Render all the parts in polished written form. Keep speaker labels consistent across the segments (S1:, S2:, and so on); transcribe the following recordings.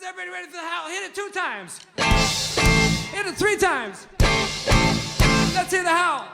S1: everybody ready for the howl? Hit it 2 times. Hit it 3 times. Let's hear the howl.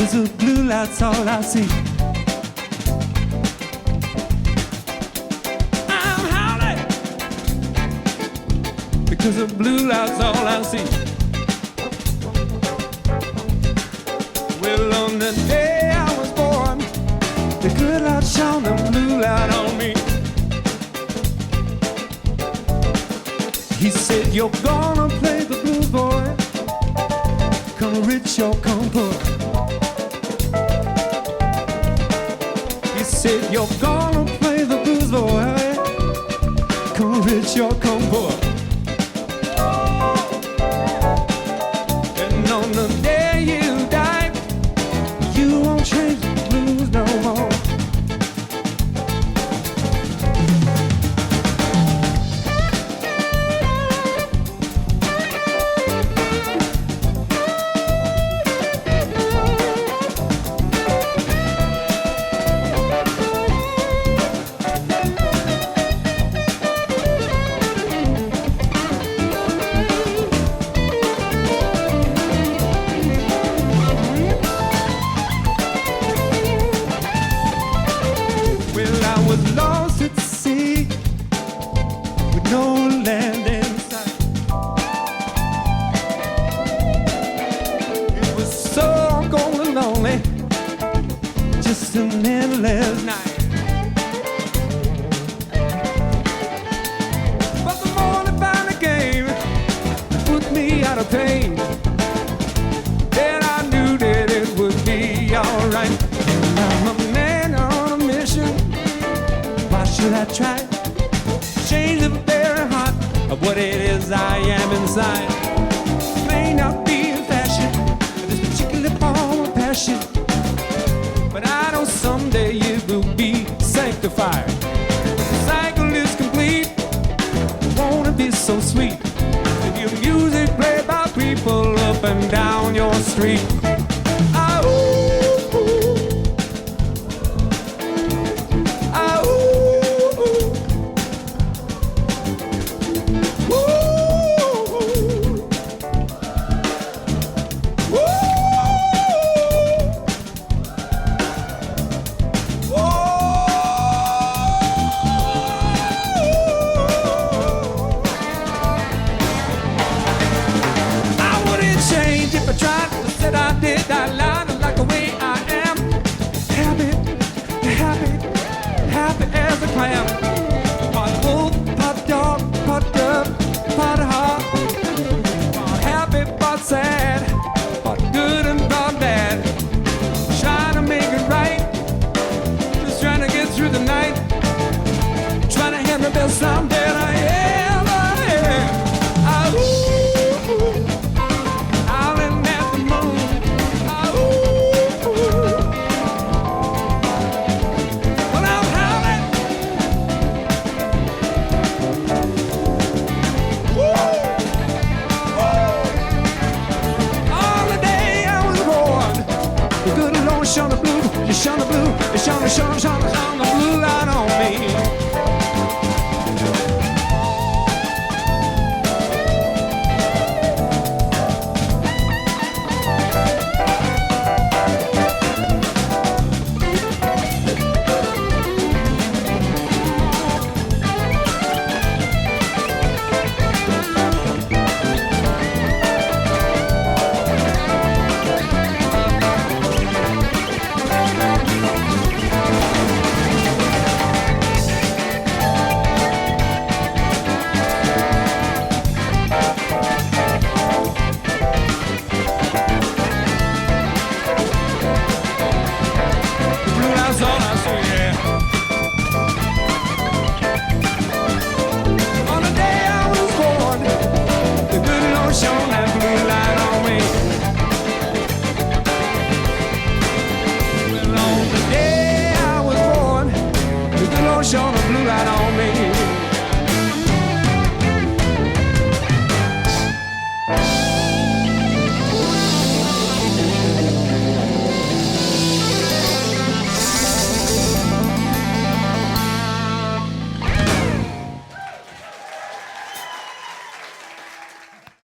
S2: The blue light's all I see.
S1: I'm howling
S2: Because the blue light's all I see. Well, on the day I was born, the good light shone the blue light on me. He said, you're gonna play the blues, boy. Come rich or come poor. Said you're gonna play the blues, boy. Come rich or come poor. And on the day you die, you won't trade the blues no more. Lost at sea with no land in sight. It was so cold and lonely, just an endless night. But the morning finally came and put me out of pain. Then I knew that it would be alright. I'm a man on a mission. Why should I try to change the very heart of what it is I am inside? May not be in fashion, this particular form of passion, but I know someday it will be sanctified. The cycle is complete. Won't it be so sweet to hear music played by people up and down your street? If I tried to said I did, I lied. I like the way I am. Happy, happy, happy as a clam. Part wolf, part dog, part dove, part heart. Part happy, part sad, part good and part bad. Trying to make it right, just trying to get through the night. Trying to have the best time that I ever had. Shone the blue, you shone the blue, you shone the blue.